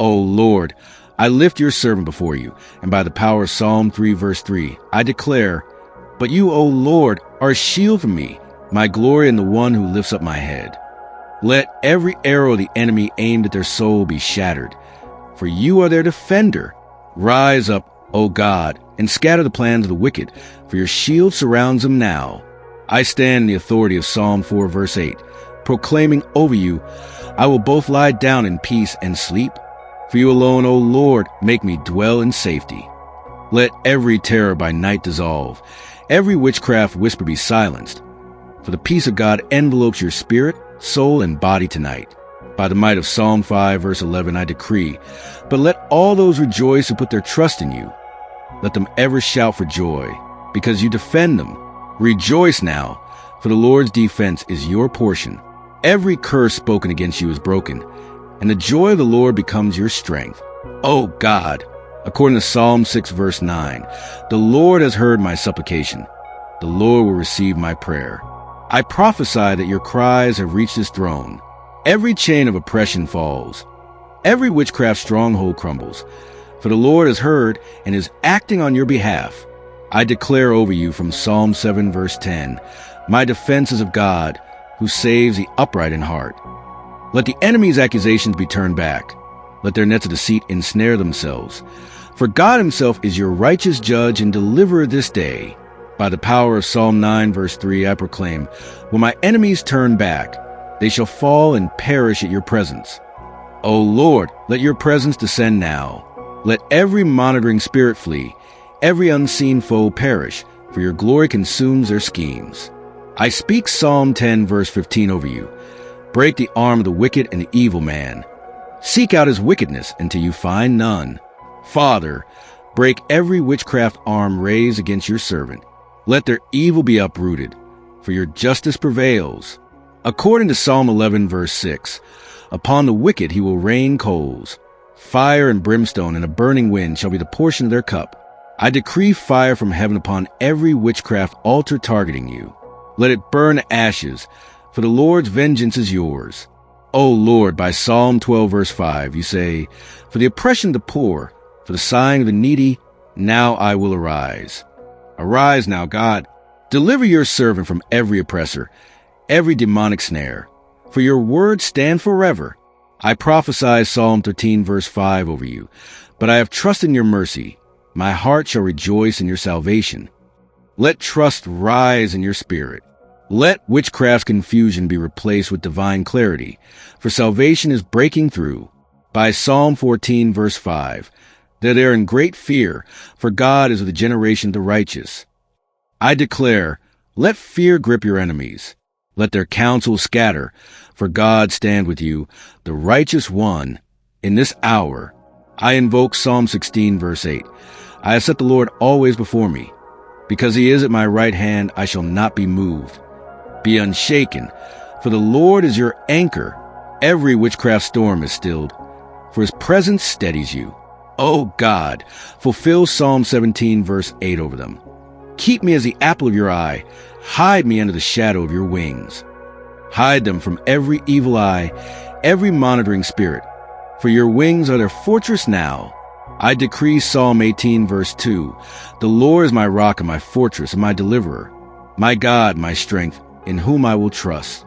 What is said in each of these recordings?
O Lord, I lift your servant before you, and by the power of Psalm 3 verse 3, I declare, but you, O Lord, are a shield for me, my glory and the one who lifts up my head. Let every arrow of the enemy aimed at their soul be shattered, for you are their defender. Rise up, O God, and scatter the plans of the wicked, for your shield surrounds them now. I stand in the authority of Psalm 4 verse 8, proclaiming over you, I will both lie down in peace and sleep. For you alone, O Lord, make me dwell in safety. Let every terror by night dissolve, every witchcraft whisper be silenced. For the peace of God envelopes your spirit, soul, and body tonight. By the might of Psalm 5 verse 11 I decree, but let all those rejoice who put their trust in you. Let them ever shout for joy, because you defend them. Rejoice now, for the Lord's defense is your portion. Every curse spoken against you is broken, and the joy of the Lord becomes your strength. O God, according to Psalm 6 verse 9, the Lord has heard my supplication. The Lord will receive my prayer. I prophesy that your cries have reached his throne. Every chain of oppression falls. Every witchcraft stronghold crumbles. For the Lord has heard and is acting on your behalf. I declare over you from Psalm 7 verse 10, my defense is of God, who saves the upright in heart. Let the enemy's accusations be turned back. Let their nets of deceit ensnare themselves. For God himself is your righteous judge and deliverer this day. By the power of Psalm 9 verse 3 I proclaim, when my enemies turn back, they shall fall and perish at your presence. O Lord, let your presence descend now. Let every monitoring spirit flee, every unseen foe perish, for your glory consumes their schemes. I speak Psalm 10 verse 15 over you. Break the arm of the wicked and the evil man. Seek out his wickedness until you find none. Father, break every witchcraft arm raised against your servant. Let their evil be uprooted, for your justice prevails. According to Psalm 11 verse 6, upon the wicked he will rain coals. Fire and brimstone and a burning wind shall be the portion of their cup. I decree fire from heaven upon every witchcraft altar targeting you. Let it burn to ashes, for the Lord's vengeance is yours. O Lord, by Psalm 12 verse 5, you say, for the oppression of the poor, for the sighing of the needy, now I will arise. Arise now, God. Deliver your servant from every oppressor, every demonic snare. For your words stand forever. I prophesy Psalm 13 verse 5 over you, but I have trusted in your mercy. My heart shall rejoice in your salvation. Let trust rise in your spirit. Let witchcraft's confusion be replaced with divine clarity, for salvation is breaking through. By Psalm 14 verse 5, that they are in great fear, for God is of the generation of the righteous. I declare, let fear grip your enemies. Let their counsel scatter, for God stand with you, the righteous one. In this hour, I invoke Psalm 16 verse 8. I have set the Lord always before me. Because he is at my right hand, I shall not be moved. Be unshaken, for the Lord is your anchor. Every witchcraft storm is stilled, for his presence steadies you. O God, fulfill Psalm 17 verse 8 over them. Keep me as the apple of your eye. Hide me under the shadow of your wings. Hide them from every evil eye, every monitoring spirit, for your wings are their fortress now. I decree Psalm 18 verse 2, the Lord is my rock and my fortress and my deliverer, my God, my strength, in whom I will trust.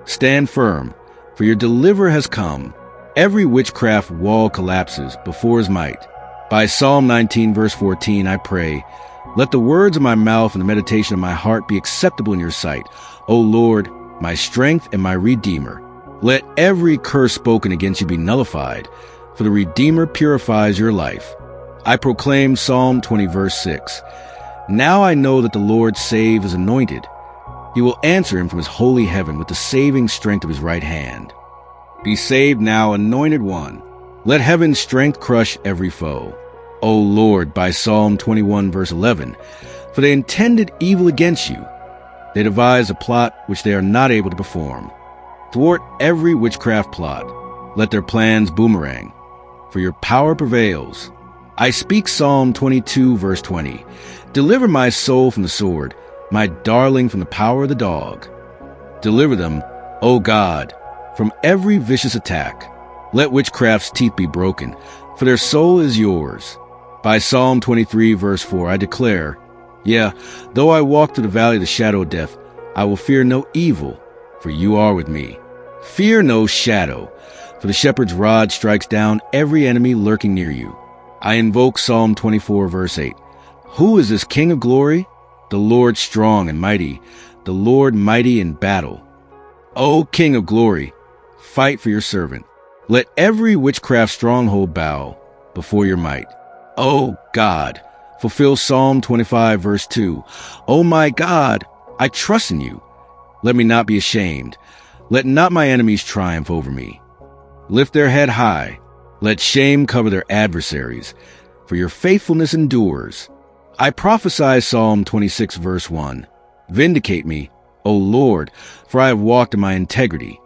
Stand firm, for your deliverer has come. Every witchcraft wall collapses before his might. By Psalm 19 verse 14 I pray, let the words of my mouth and the meditation of my heart be acceptable in your sight, O Lord, my strength and my Redeemer. Let every curse spoken against you be nullified, for the Redeemer purifies your life. I proclaim Psalm 20 verse 6. Now I know that the Lord saves his anointed. He will answer him from his holy heaven with the saving strength of his right hand. Be saved now, anointed one. Let heaven's strength crush every foe. O Lord, by Psalm 21 verse 11, for they intended evil against you. They devised a plot which they are not able to perform. Thwart every witchcraft plot. Let their plans boomerang, for your power prevails. I speak Psalm 22 verse 20. Deliver my soul from the sword, my darling from the power of the dog. Deliver them, O God, from every vicious attack. Let witchcraft's teeth be broken, for their soul is yours. By Psalm 23, verse 4, I declare, yeah, though I walk through the valley of the shadow of death, I will fear no evil, for you are with me. Fear no shadow, for the shepherd's rod strikes down every enemy lurking near you. I invoke Psalm 24, verse 8. Who is this King of glory? The Lord strong and mighty, the Lord mighty in battle. O King of glory, fight for your servant. Let every witchcraft stronghold bow before your might. O God, fulfill Psalm 25, verse 2. O my God, I trust in you. Let me not be ashamed. Let not my enemies triumph over me. Lift their head high. Let shame cover their adversaries, for your faithfulness endures. I prophesy Psalm 26, verse 1. Vindicate me, O Lord, for I have walked in my integrity.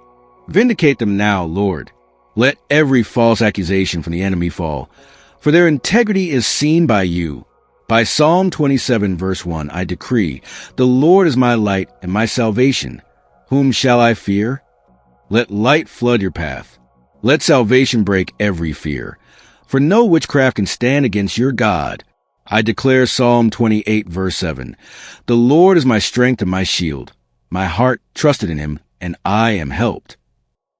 Vindicate them now, Lord. Let every false accusation from the enemy fall, for their integrity is seen by you. By Psalm 27, verse 1, I decree, the Lord is my light and my salvation. Whom shall I fear? Let light flood your path. Let salvation break every fear. For no witchcraft can stand against your God. I declare Psalm 28, verse 7. The Lord is my strength and my shield. My heart trusted in him, and I am helped.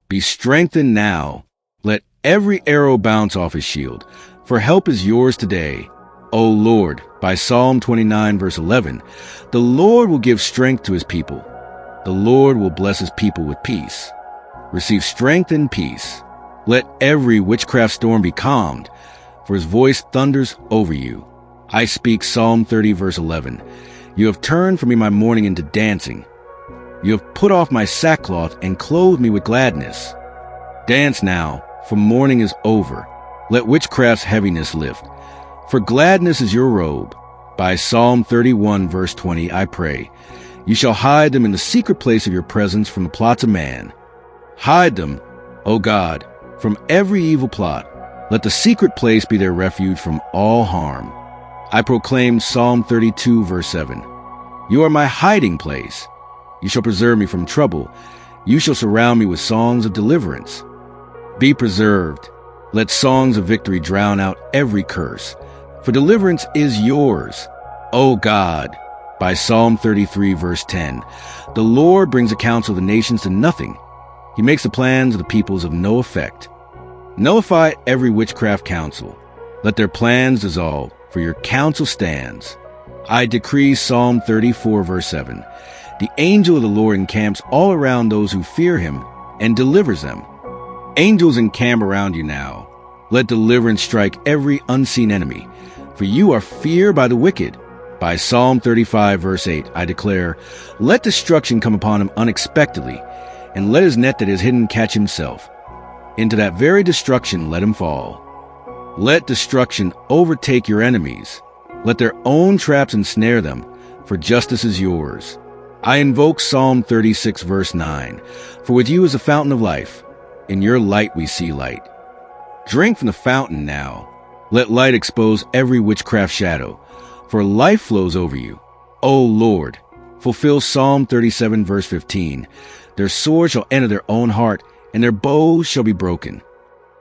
Be strengthened now. Let every arrow bounce off his shield, for help is yours today. O Lord, by Psalm 29, verse 11, the Lord will give strength to his people. The Lord will bless his people with peace. Receive strength and peace. Let every witchcraft storm be calmed, for his voice thunders over you. I speak Psalm 30, verse 11. You have turned from me my mourning into dancing. You have put off my sackcloth and clothed me with gladness. Dance now, for mourning is over. Let witchcraft's heaviness lift, for gladness is your robe. By Psalm 31, verse 20, I pray, you shall hide them in the secret place of your presence from the plots of man. Hide them, O God, from every evil plot. Let the secret place be their refuge from all harm. I proclaim Psalm 32, verse 7. You are my hiding place. You shall preserve me from trouble. You shall surround me with songs of deliverance. Be preserved. Let songs of victory drown out every curse. For deliverance is yours, O God. By Psalm 33, verse 10. The Lord brings the counsel of the nations to nothing. He makes the plans of the peoples of no effect. Nullify every witchcraft counsel. Let their plans dissolve, for your counsel stands. I decree Psalm 34, verse 7. The angel of the Lord encamps all around those who fear him and delivers them. Angels encamp around you now. Let deliverance strike every unseen enemy, for you are feared by the wicked. By Psalm 35, verse 8, I declare, let destruction come upon him unexpectedly, and let his net that is hidden catch himself. Into that very destruction let him fall. Let destruction overtake your enemies. Let their own traps ensnare them, for justice is yours. I invoke Psalm 36, verse 9. For with you is the fountain of life. In your light we see light. Drink from the fountain now. Let light expose every witchcraft shadow, for life flows over you. O Lord, fulfill Psalm 37, verse 15. Their sword shall enter their own heart, and their bows shall be broken.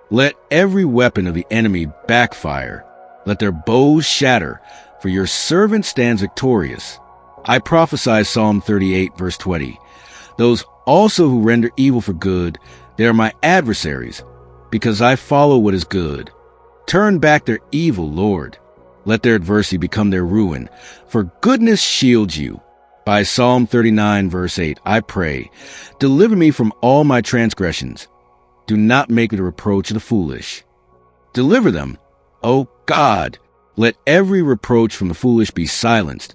Let every weapon of the enemy backfire. Let their bows shatter, for your servant stands victorious. I prophesy Psalm 38, verse 20. Those also who render evil for good, they are my adversaries, because I follow what is good. Turn back their evil, Lord. Let their adversity become their ruin, for goodness shields you. By Psalm 39, verse 8, I pray, deliver me from all my transgressions. Do not make me the reproach of the foolish. Deliver them, O God. Let every reproach from the foolish be silenced,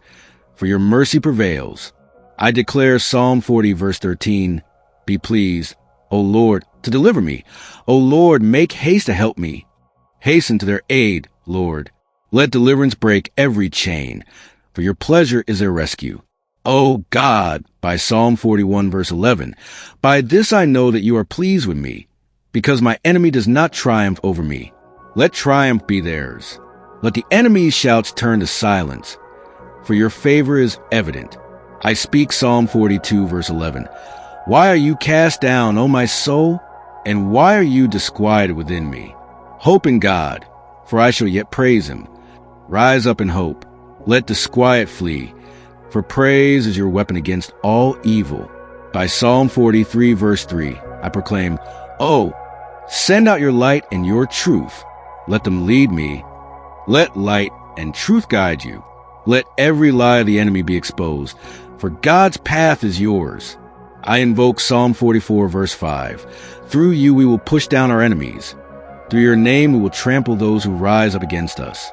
for your mercy prevails. I declare Psalm 40, verse 13, be pleased, O Lord, to deliver me. O Lord, make haste to help me. Hasten to their aid, Lord. Let deliverance break every chain, for your pleasure is their rescue. O God, by Psalm 41, verse 11, by this I know that you are pleased with me, because my enemy does not triumph over me. Let triumph be theirs. Let the enemy's shouts turn to silence, for your favor is evident. I speak Psalm 42, verse 11. Why are you cast down, O my soul? And why are you disquieted within me? Hope in God, for I shall yet praise him. Rise up in hope. Let disquiet flee, for praise is your weapon against all evil. By Psalm 43, verse 3, I proclaim, Oh, send out your light and your truth. Let them lead me. Let light and truth guide you. Let every lie of the enemy be exposed, for God's path is yours. I invoke Psalm 44, verse 5. Through you we will push down our enemies. Through your name we will trample those who rise up against us.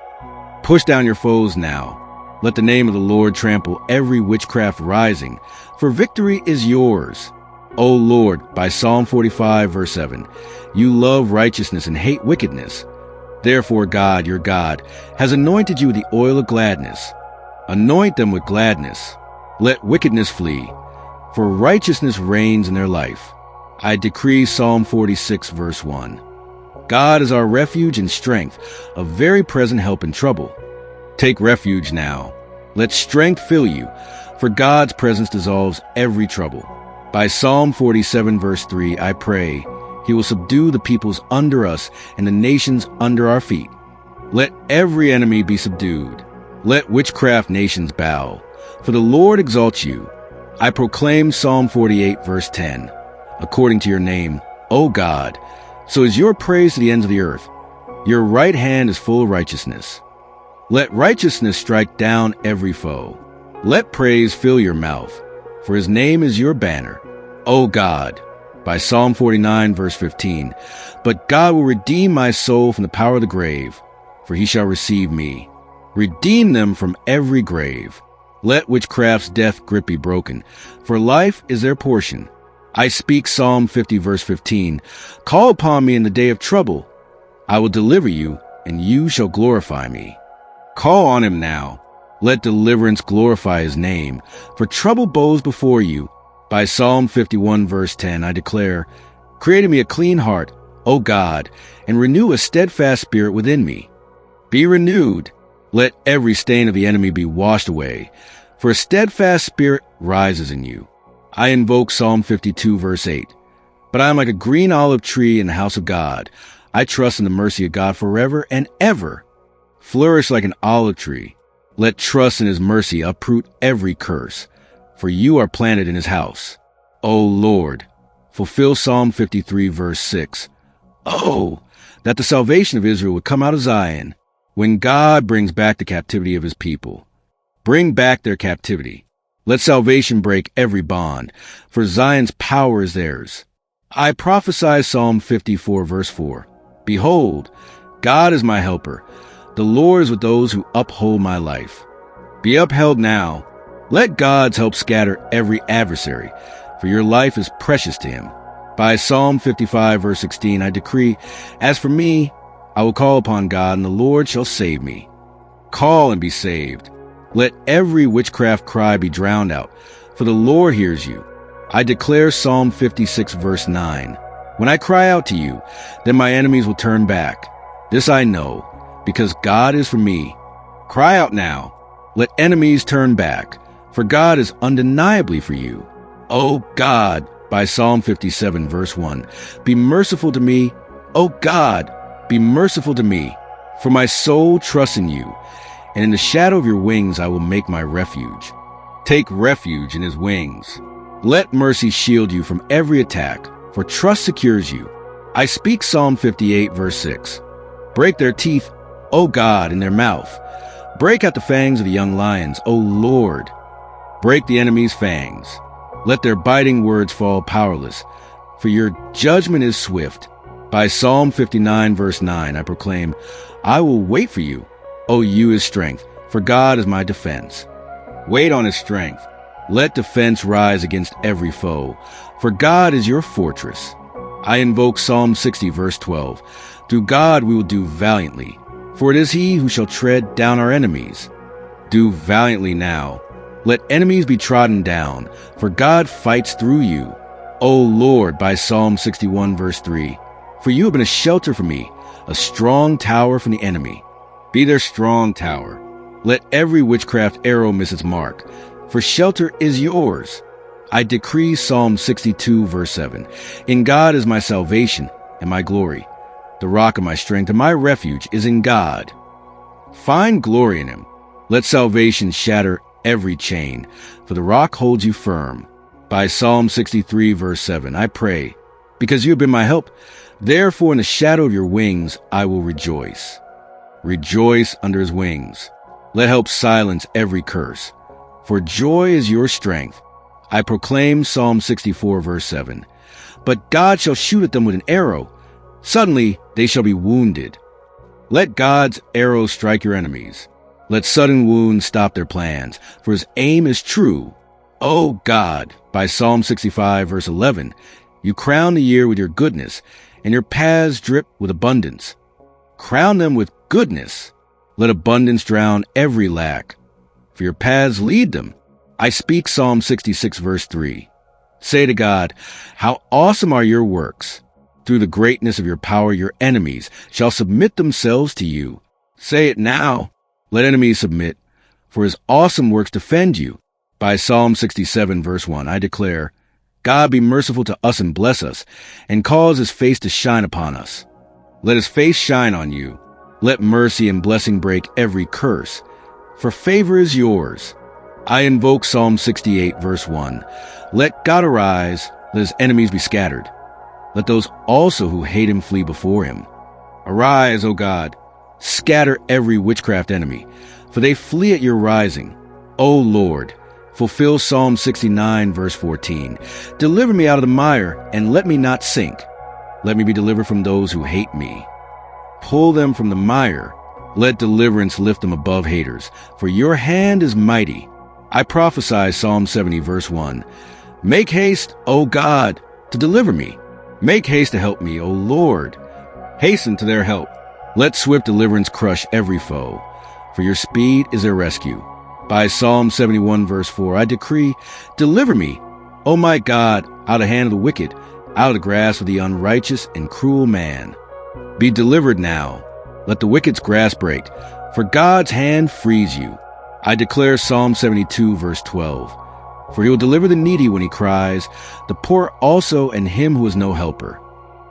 Push down your foes now. Let the name of the Lord trample every witchcraft rising, for victory is yours. O Lord, by Psalm 45, verse 7, you love righteousness and hate wickedness. Therefore God, your God, has anointed you with the oil of gladness. Anoint them with gladness. Let wickedness flee, for righteousness reigns in their life. I decree Psalm 46, verse 1. God is our refuge and strength, a very present help in trouble. Take refuge now. Let strength fill you, for God's presence dissolves every trouble. By Psalm 47, verse 3, I pray, he will subdue the peoples under us and the nations under our feet. Let every enemy be subdued. Let witchcraft nations bow, for the Lord exalts you. I proclaim Psalm 48, verse 10. According to your name, O God, so is your praise to the ends of the earth. Your right hand is full of righteousness. Let righteousness strike down every foe. Let praise fill your mouth, for his name is your banner. O God, by Psalm 49, verse 15. But God will redeem my soul from the power of the grave, for he shall receive me. Redeem them from every grave. Let witchcraft's death grip be broken, for life is their portion. I speak Psalm 50, verse 15. Call upon me in the day of trouble. I will deliver you, and you shall glorify me. Call on him now. Let deliverance glorify his name, for trouble bows before you. By Psalm 51, verse 10, I declare, Create in me a clean heart, O God, and renew a steadfast spirit within me. Be renewed. Let every stain of the enemy be washed away, for a steadfast spirit rises in you. I invoke Psalm 52, verse 8. But I am like a green olive tree in the house of God. I trust in the mercy of God forever and ever. Flourish like an olive tree. Let trust in his mercy uproot every curse, for you are planted in his house. O Lord, fulfill Psalm 53, verse 6. Oh, that the salvation of Israel would come out of Zion, when God brings back the captivity of his people. Bring back their captivity. Let salvation break every bond, for Zion's power is theirs. I prophesy Psalm 54, verse 4. Behold, God is my helper. The Lord is with those who uphold my life. Be upheld now. Let God's help scatter every adversary, for your life is precious to him. By Psalm 55, verse 16, I decree, As for me, I will call upon God, and the Lord shall save me. Call and be saved. Let every witchcraft cry be drowned out, for the Lord hears you. I declare Psalm 56, verse 9. When I cry out to you, then my enemies will turn back. This I know, because God is for me. Cry out now. Let enemies turn back, for God is undeniably for you. O God, by Psalm 57, verse 1. Be merciful to me. O God, be merciful to me, for my soul trusts in you, and in the shadow of your wings I will make my refuge. Take refuge in his wings. Let mercy shield you from every attack, for trust secures you. I speak Psalm 58, verse 6. Break their teeth, O God, in their mouth. Break out the fangs of the young lions, O Lord. Break the enemy's fangs. Let their biting words fall powerless, for your judgment is swift. By Psalm 59, verse 9, I proclaim, I will wait for you, O you his strength, for God is my defense. Wait on his strength. Let defense rise against every foe, for God is your fortress. I invoke Psalm 60, verse 12. Through God we will do valiantly, for it is he who shall tread down our enemies. Do valiantly now. Let enemies be trodden down, for God fights through you. O Lord, by Psalm 61, verse 3. For you have been a shelter for me, a strong tower from the enemy. Be their strong tower. Let every witchcraft arrow miss its mark, for shelter is yours. I decree Psalm 62, verse 7. In God is my salvation and my glory. The rock of my strength and my refuge is in God. Find glory in him. Let salvation shatter every chain, for the rock holds you firm. By Psalm 63, verse 7, I pray, because you have been my help, therefore in the shadow of your wings I will rejoice. Rejoice under his wings. Let help silence every curse, for joy is your strength. I proclaim Psalm 64, verse 7. But God shall shoot at them with an arrow. Suddenly they shall be wounded. Let God's arrow strike your enemies. Let sudden wounds stop their plans, for his aim is true. O God, by Psalm 65, verse 11, you crown the year with your goodness, and your paths drip with abundance. Crown them with goodness. Let abundance drown every lack, for your paths lead them. I speak Psalm 66, verse 3. Say to God, how awesome are your works! Through the greatness of your power, your enemies shall submit themselves to you. Say it now. Let enemies submit, for his awesome works defend you. By Psalm 67, verse 1, I declare, God be merciful to us and bless us, and cause his face to shine upon us. Let his face shine on you. Let mercy and blessing break every curse, for favor is yours. I invoke Psalm 68, verse 1. Let God arise, let his enemies be scattered. Let those also who hate him flee before him. Arise, O God, scatter every witchcraft enemy, for they flee at your rising. O Lord, fulfill Psalm 69, verse 14. Deliver me out of the mire, and let me not sink. Let me be delivered from those who hate me. Pull them from the mire. Let deliverance lift them above haters, for your hand is mighty. I prophesy Psalm 70, verse 1. Make haste, O God, to deliver me. Make haste to help me, O Lord. Hasten to their help. Let swift deliverance crush every foe, for your speed is their rescue. By Psalm 71, verse 4, I decree, deliver me, O my God, out of the hand of the wicked, out of the grasp of the unrighteous and cruel man. Be delivered now. Let the wicked's grasp break, for God's hand frees you. I declare Psalm 72, verse 12. For he will deliver the needy when he cries, the poor also and him who has no helper.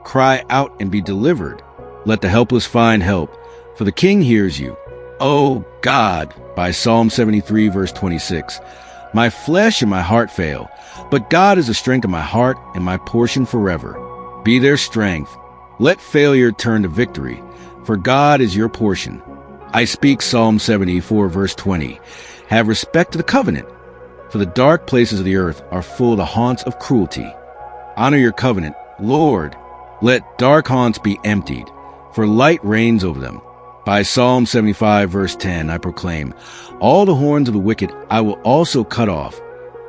Cry out and be delivered. Let the helpless find help, for the king hears you. O God, by Psalm 73, verse 26. My flesh and my heart fail, but God is the strength of my heart and my portion forever. Be their strength. Let failure turn to victory, for God is your portion. I speak Psalm 74, verse 20. Have respect to the covenant, for the dark places of the earth are full of the haunts of cruelty. Honor your covenant, Lord. Let dark haunts be emptied, for light reigns over them. By Psalm 75, verse 10, I proclaim, all the horns of the wicked I will also cut off,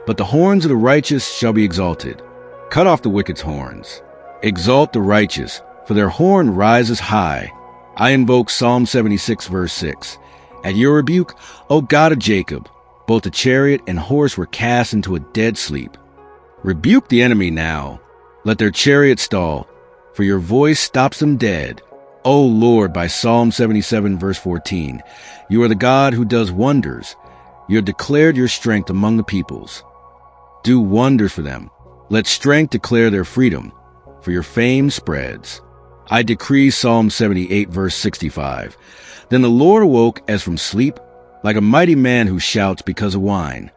but the horns of the righteous shall be exalted. Cut off the wicked's horns. Exalt the righteous, for their horn rises high. I invoke Psalm 76, verse 6. At your rebuke, O God of Jacob, both the chariot and horse were cast into a dead sleep. Rebuke the enemy now. Let their chariot stall, for your voice stops them dead. O Lord, by Psalm 77, verse 14, you are the God who does wonders. You have declared your strength among the peoples. Do wonders for them. Let strength declare their freedom, for your fame spreads. I decree Psalm 78, verse 65. Then the Lord awoke as from sleep, like a mighty man who shouts because of wine.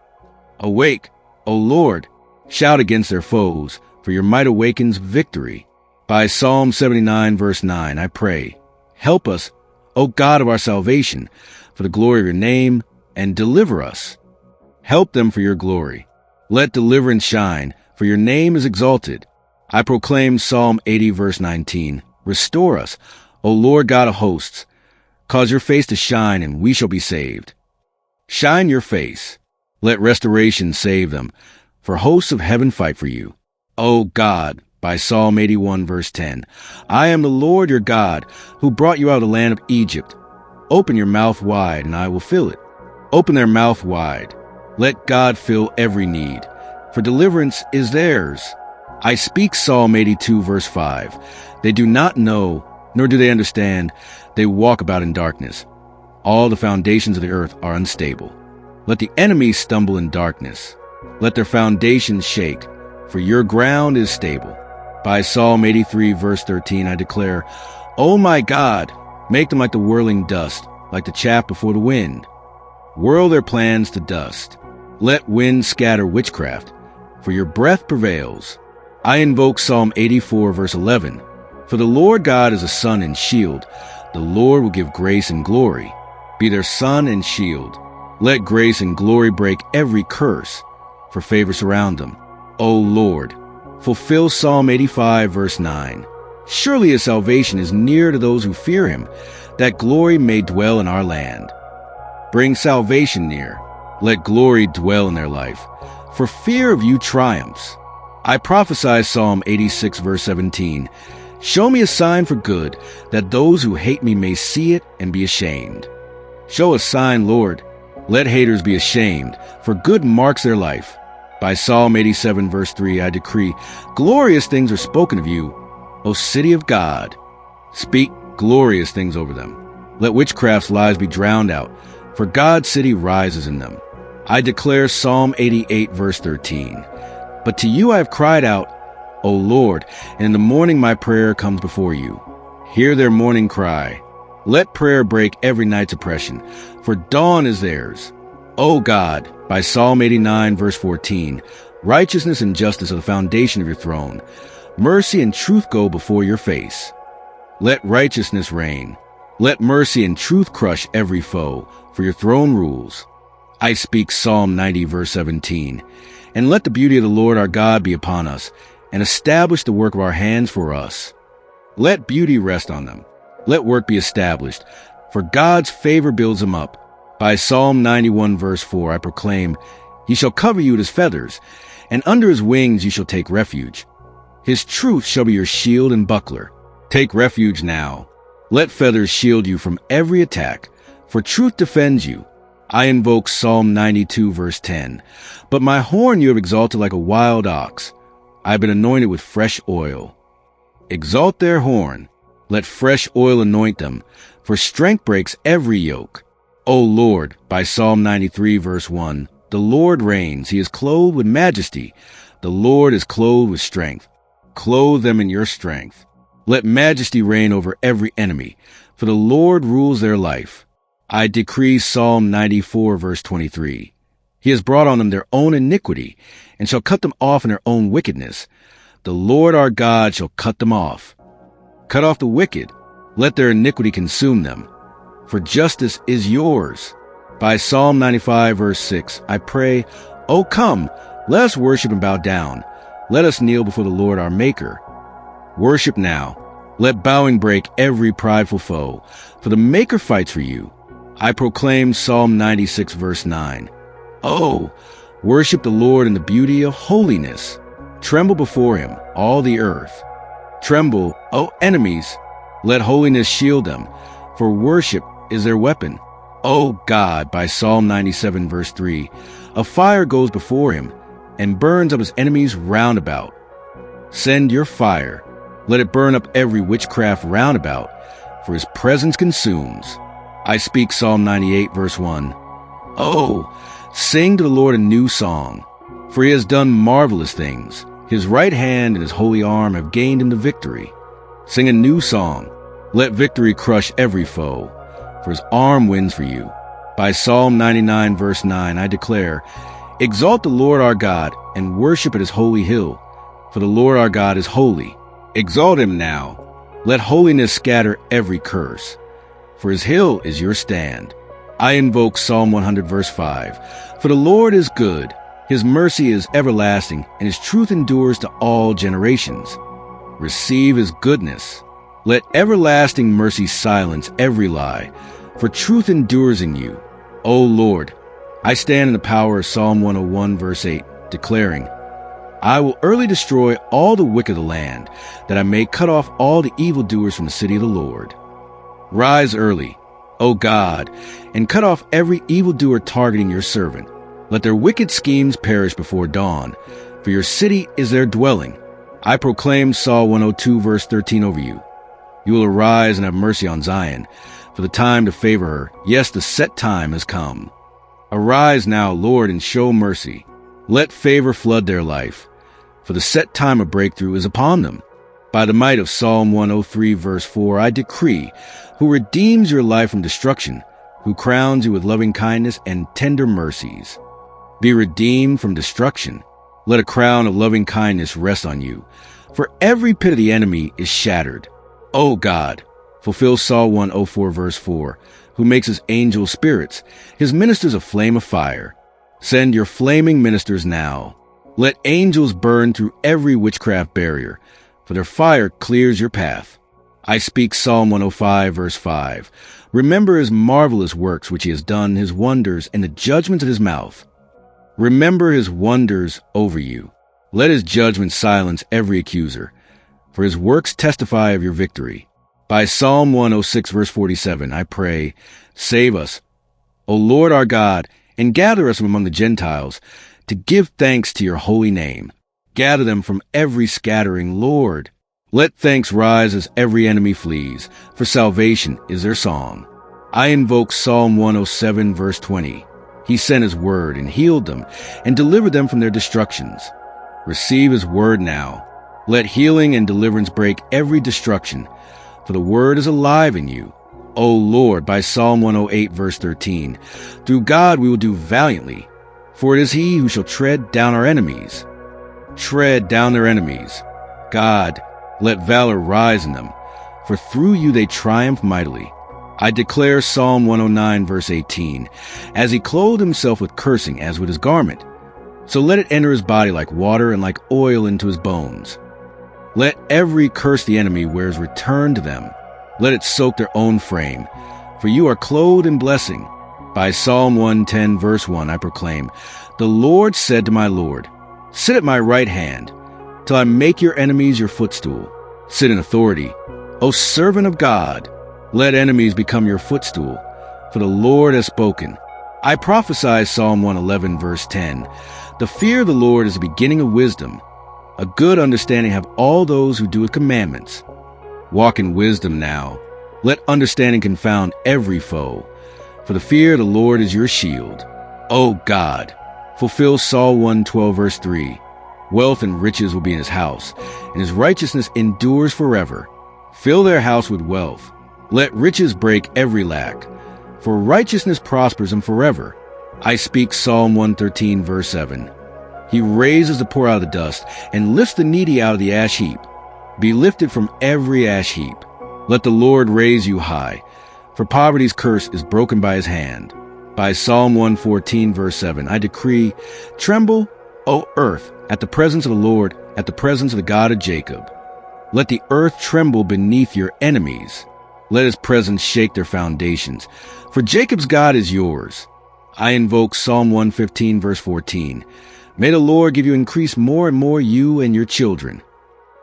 Awake, O Lord, shout against their foes, for your might awakens victory. By Psalm 79, verse 9, I pray, help us, O God of our salvation, for the glory of your name, and deliver us. Help them for your glory. Let deliverance shine, for your name is exalted. I proclaim Psalm 80, verse 19, restore us, O Lord God of hosts. Cause your face to shine, and we shall be saved. Shine your face. Let restoration save them, for hosts of heaven fight for you. O God, by Psalm 81, verse 10, I am the Lord your God, who brought you out of the land of Egypt. Open your mouth wide, and I will fill it. Open their mouth wide. Let God fill every need, for deliverance is theirs. I speak Psalm 82, verse 5. They do not know, nor do they understand. They walk about in darkness. All the foundations of the earth are unstable. Let the enemy stumble in darkness. Let their foundations shake, for your ground is stable. By Psalm 83, verse 13, I declare, O my God, make them like the whirling dust, like the chaff before the wind. Whirl their plans to dust. Let wind scatter witchcraft, for your breath prevails. I invoke Psalm 84, verse 11. For the Lord God is a sun and shield. The Lord will give grace and glory. Be their sun and shield. Let grace and glory break every curse, for favor surround them. O Lord, fulfill Psalm 85, verse 9. Surely his salvation is near to those who fear him, that glory may dwell in our land. Bring salvation near. Let glory dwell in their life, for fear of you triumphs. I prophesy Psalm 86, verse 17. Show me a sign for good, that those who hate me may see it and be ashamed. Show a sign, Lord. Let haters be ashamed, for good marks their life. By Psalm 87, verse 3, I decree, glorious things are spoken of you, O city of God. Speak glorious things over them. Let witchcraft's lies be drowned out, for God's city rises in them. I declare Psalm 88, verse 13. But to you I have cried out, O Lord, and in the morning my prayer comes before you. Hear their morning cry. Let prayer break every night's oppression, for dawn is theirs. O God, by Psalm 89, verse 14, righteousness and justice are the foundation of your throne. Mercy and truth go before your face. Let righteousness reign. Let mercy and truth crush every foe, for your throne rules. I speak Psalm 90, verse 17. And let the beauty of the Lord our God be upon us, and establish the work of our hands for us. Let beauty rest on them. Let work be established, for God's favor builds them up. By Psalm 91, verse 4, I proclaim, He shall cover you with his feathers, and under his wings you shall take refuge. His truth shall be your shield and buckler. Take refuge now. Let feathers shield you from every attack, for truth defends you. I invoke Psalm 92, verse 10. But my horn you have exalted like a wild ox. I have been anointed with fresh oil. Exalt their horn. Let fresh oil anoint them, for strength breaks every yoke. O Lord, by Psalm 93, verse 1, the Lord reigns. He is clothed with majesty. The Lord is clothed with strength. Clothe them in your strength. Let majesty reign over every enemy, for the Lord rules their life. I decree Psalm 94, verse 23. He has brought on them their own iniquity, and shall cut them off in their own wickedness. The Lord our God shall cut them off. Cut off the wicked. Let their iniquity consume them. For justice is yours. By Psalm 95, verse 6, I pray, O come, let us worship and bow down. Let us kneel before the Lord our Maker. Worship now. Let bowing break every prideful foe, for the Maker fights for you. I proclaim Psalm 96, verse 9. Oh, worship the Lord in the beauty of holiness. Tremble before him, all the earth. Tremble, O enemies. Let holiness shield them, for worship is their weapon. O God, by Psalm 97, verse 3, a fire goes before him and burns up his enemies round about. Send your fire. Let it burn up every witchcraft round about, for his presence consumes. I speak Psalm 98, verse 1. Oh, sing to the Lord a new song, for he has done marvelous things. His right hand and his holy arm have gained him the victory. Sing a new song. Let victory crush every foe, for his arm wins for you. By Psalm 99, verse 9, I declare, Exalt the Lord our God, and worship at his holy hill, for the Lord our God is holy. Exalt him now. Let holiness scatter every curse, for his hill is your stand. I invoke Psalm 100, verse 5. For the Lord is good, his mercy is everlasting, and his truth endures to all generations. Receive his goodness. Let everlasting mercy silence every lie, for truth endures in you. O Lord, I stand in the power of Psalm 101, verse 8, declaring, I will early destroy all the wicked of the land, that I may cut off all the evildoers from the city of the Lord. Rise early, O God, and cut off every evildoer targeting your servant. Let their wicked schemes perish before dawn, for your city is their dwelling. I proclaim Psalm 102, verse 13 over you. You will arise and have mercy on Zion, for the time to favor her. Yes, the set time has come. Arise now, Lord, and show mercy. Let favor flood their life, for the set time of breakthrough is upon them. By the might of Psalm 103, verse 4, I decree, who redeems your life from destruction, who crowns you with loving kindness and tender mercies. Be redeemed from destruction. Let a crown of loving kindness rest on you, for every pit of the enemy is shattered. O God, fulfill Psalm 104, verse 4, who makes his angels spirits, his ministers a flame of fire. Send your flaming ministers now. Let angels burn through every witchcraft barrier, for their fire clears your path. I speak Psalm 105, verse 5. Remember his marvelous works which he has done, his wonders, and the judgments of his mouth. Remember his wonders over you. Let his judgment silence every accuser, for his works testify of your victory. By Psalm 106, verse 47, I pray, save us, O Lord our God, and gather us from among the Gentiles, to give thanks to your holy name. Gather them from every scattering, Lord. Let thanks rise as every enemy flees, for salvation is their song. I invoke Psalm 107, verse 20. He sent his word and healed them and delivered them from their destructions. Receive his word now. Let healing and deliverance break every destruction, for the word is alive in you. O Lord, by Psalm 108, verse 13, through God we will do valiantly, for it is he who shall tread down our enemies. Tread down their enemies. God, let valor rise in them, for through you they triumph mightily. I declare Psalm 109, verse 18, as he clothed himself with cursing as with his garment, so let it enter his body like water and like oil into his bones. Let every curse the enemy wears return to them. Let it soak their own frame, for you are clothed in blessing. By Psalm 110, verse 1, I proclaim, the Lord said to my Lord, sit at my right hand, till I make your enemies your footstool. Sit in authority, O servant of God. Let enemies become your footstool, for the Lord has spoken. I prophesy Psalm 111, verse 10. The fear of the Lord is the beginning of wisdom. A good understanding have all those who do his commandments. Walk in wisdom now. Let understanding confound every foe, for the fear of the Lord is your shield. O God, fulfill Psalm 112, verse 3. Wealth and riches will be in his house, and his righteousness endures forever. Fill their house with wealth. Let riches break every lack, for righteousness prospers them forever. I speak Psalm 113, verse 7. He raises the poor out of the dust and lifts the needy out of the ash heap. Be lifted from every ash heap. Let the Lord raise you high, for poverty's curse is broken by his hand. By Psalm 114, verse 7, I decree, tremble, O earth, at the presence of the Lord, at the presence of the God of Jacob. Let the earth tremble beneath your enemies. Let his presence shake their foundations, for Jacob's God is yours. I invoke Psalm 115, verse 14. May the Lord give you increase more and more, you and your children.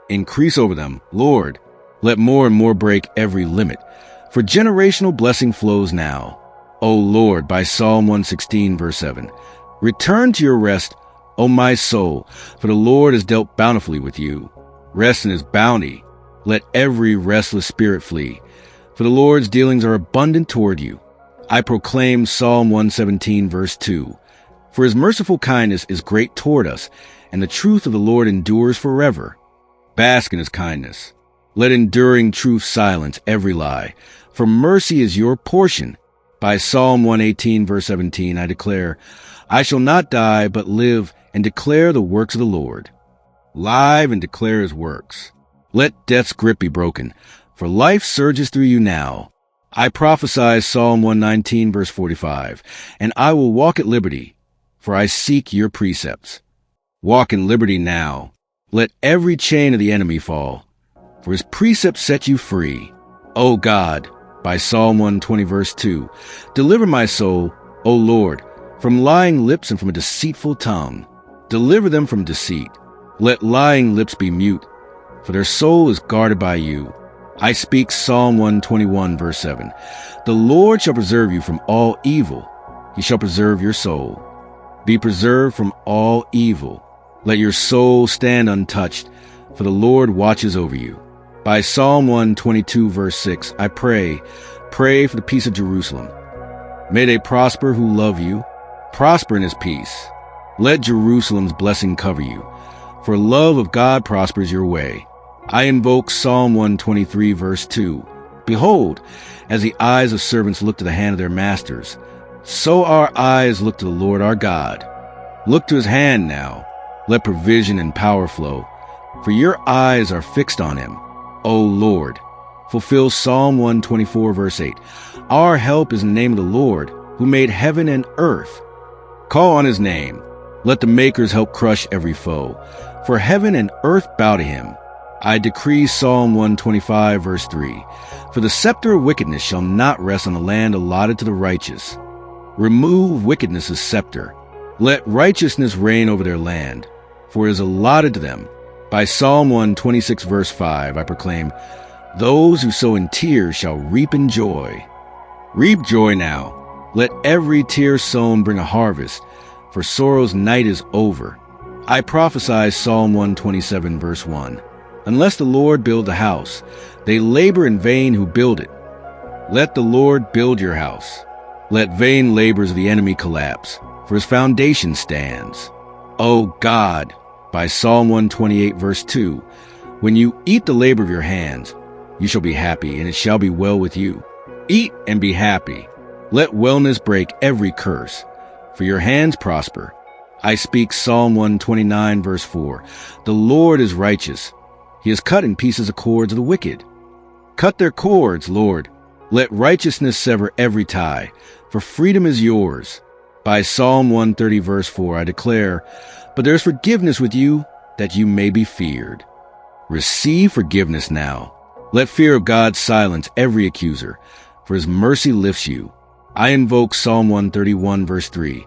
Increase over them, Lord. Let more and more break every limit, for generational blessing flows now. O Lord, by Psalm 116, verse 7. Return to your rest, O my soul, for the Lord has dealt bountifully with you. Rest in his bounty. Let every restless spirit flee, for the Lord's dealings are abundant toward you. I proclaim Psalm 117, verse 2. For his merciful kindness is great toward us, and the truth of the Lord endures forever. Bask in his kindness. Let enduring truth silence every lie, for mercy is your portion. By Psalm 118, verse 17, I declare, I shall not die, but live and declare the works of the Lord. Live and declare his works. Let death's grip be broken, for life surges through you now. I prophesy Psalm 119, verse 45, and I will walk at liberty, for I seek your precepts. Walk in liberty now. Let every chain of the enemy fall, for his precepts set you free. O God, by Psalm 120, verse 2, deliver my soul, O Lord, from lying lips and from a deceitful tongue. Deliver them from deceit. Let lying lips be mute, for their soul is guarded by you. I speak Psalm 121, verse 7. The Lord shall preserve you from all evil. He shall preserve your soul. Be preserved from all evil. Let your soul stand untouched, for the Lord watches over you. By Psalm 122, verse 6, I pray for the peace of Jerusalem. May they prosper who love you, prosper in his peace. Let Jerusalem's blessing cover you, for love of God prospers your way. I invoke Psalm 123, verse 2. Behold, as the eyes of servants look to the hand of their masters, so our eyes look to the Lord our God. Look to his hand now. Let provision and power flow, for your eyes are fixed on him. O Lord, fulfill Psalm 124, verse 8. Our help is in the name of the Lord, who made heaven and earth. Call on his name. Let the makers help crush every foe, for heaven and earth bow to him. I decree Psalm 125, verse 3. For the scepter of wickedness shall not rest on the land allotted to the righteous. Remove wickedness' scepter. Let righteousness reign over their land, for it is allotted to them. By Psalm 126, verse 5, I proclaim, those who sow in tears shall reap in joy. Reap joy now. Let every tear sown bring a harvest, for sorrow's night is over. I prophesy Psalm 127, verse 1. Unless the Lord build the house, they labor in vain who build it. Let the Lord build your house. Let vain labors of the enemy collapse, for his foundation stands. O God, by Psalm 128, verse 2, when you eat the labor of your hands, you shall be happy, and it shall be well with you. Eat and be happy. Let wellness break every curse, for your hands prosper. I speak Psalm 129, verse 4. The Lord is righteous. He has cut in pieces the cords of the wicked. Cut their cords, Lord. Let righteousness sever every tie, for freedom is yours. By Psalm 130, verse 4, I declare, but there is forgiveness with you, that you may be feared. Receive forgiveness now. Let fear of God silence every accuser, for his mercy lifts you. I invoke Psalm 131, verse 3.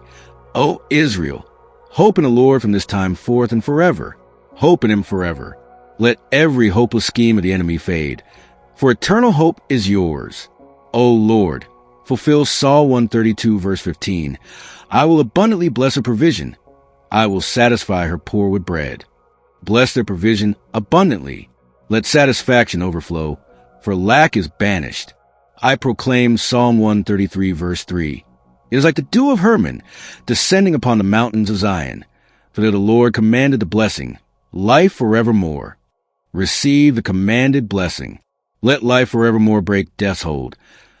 O Israel, hope in the Lord from this time forth and forever. Hope in him forever. Let every hopeless scheme of the enemy fade, for eternal hope is yours. O Lord, fulfill Psalm 132, verse 15. I will abundantly bless her provision. I will satisfy her poor with bread. Bless their provision abundantly. Let satisfaction overflow, for lack is banished. I proclaim Psalm 133, verse 3. It is like the dew of Hermon, descending upon the mountains of Zion. For there the Lord commanded the blessing, life forevermore. Receive the commanded blessing. Let life forevermore break death's hold,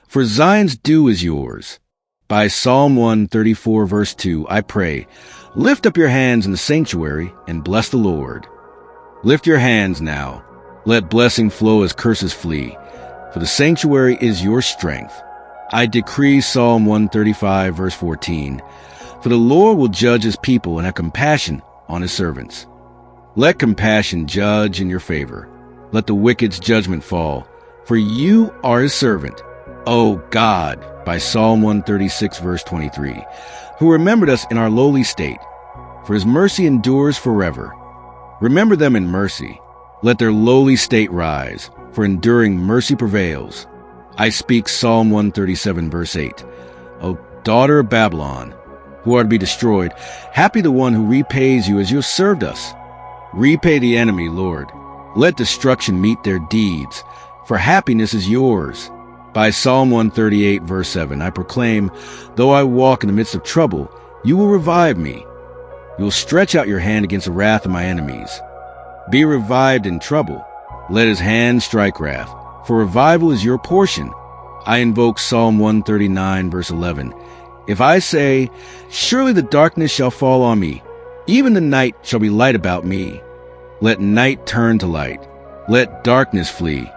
for Zion's dew is yours. By Psalm 134, verse 2, I pray, lift up your hands in the sanctuary and bless the Lord. Lift your hands now. Let blessing flow as curses flee, for the sanctuary is your strength. I decree Psalm 135, verse 14, for the Lord will judge his people and have compassion on his servants. Let compassion judge in your favor. Let the wicked's judgment fall, for you are his servant. O God, by Psalm 136, verse 23, who remembered us in our lowly state, for his mercy endures forever. Remember them in mercy. Let their lowly state rise, for enduring mercy prevails. I speak Psalm 137, verse 8. O daughter of Babylon, who are to be destroyed, happy the one who repays you as you have served us. Repay the enemy, Lord. Let destruction meet their deeds, for happiness is yours. By Psalm 138, verse 7, I proclaim, though I walk in the midst of trouble, you will revive me. You will stretch out your hand against the wrath of my enemies. Be revived in trouble. Let his hand strike wrath, for revival is your portion. I invoke Psalm 139, verse 11. If I say, surely the darkness shall fall on me, even the night shall be light about me. Let night turn to light. Let darkness flee,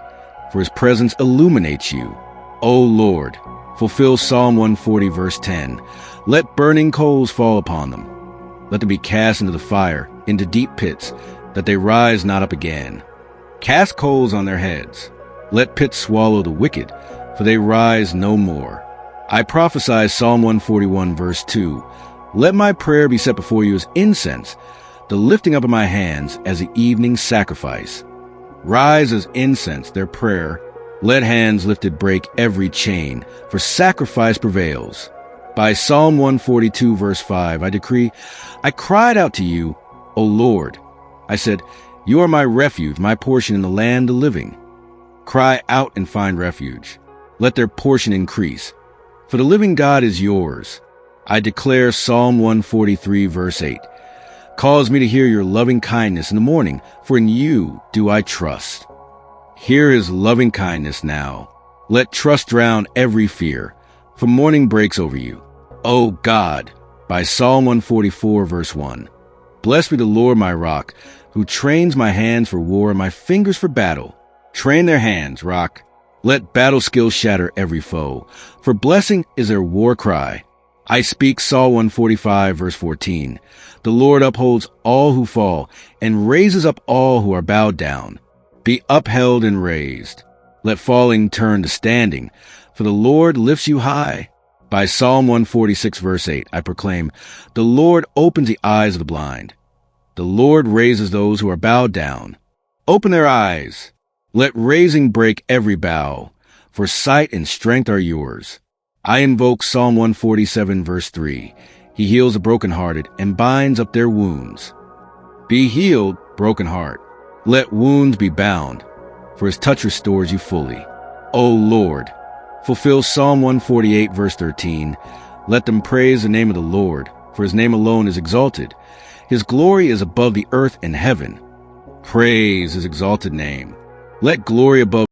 for his presence illuminates you. O Lord, fulfill Psalm 140, verse 10. Let burning coals fall upon them. Let them be cast into the fire, into deep pits, that they rise not up again. Cast coals on their heads. Let pits swallow the wicked, for they rise no more. I prophesy Psalm 141, verse 2. Let my prayer be set before you as incense, the lifting up of my hands as the evening sacrifice. Rise as incense, their prayer. Let hands lifted break every chain, for sacrifice prevails. By Psalm 142, verse 5, I decree, I cried out to you, O Lord. I said, you are my refuge, my portion in the land of the living. Cry out and find refuge. Let their portion increase, for the living God is yours. I declare Psalm 143, verse 8. Cause me to hear your loving kindness in the morning, for in you do I trust. Hear his loving kindness now. Let trust drown every fear, for morning breaks over you. O God, by Psalm 144, verse 1. Blessed be the Lord my rock, who trains my hands for war and my fingers for battle. Train their hands, rock. Let battle skills shatter every foe, for blessing is their war cry. I speak Psalm 145, verse 14. The Lord upholds all who fall and raises up all who are bowed down. Be upheld and raised. Let falling turn to standing, for the Lord lifts you high. By Psalm 146, verse 8, I proclaim, the Lord opens the eyes of the blind. The Lord raises those who are bowed down. Open their eyes. Let raising break every bow, for sight and strength are yours. I invoke Psalm 147, verse 3. He heals the brokenhearted and binds up their wounds. Be healed, broken heart. Let wounds be bound, for his touch restores you fully. O Lord, fulfill Psalm 148, verse 13. Let them praise the name of the Lord, for his name alone is exalted. His glory is above the earth and heaven. Praise his exalted name. Let glory above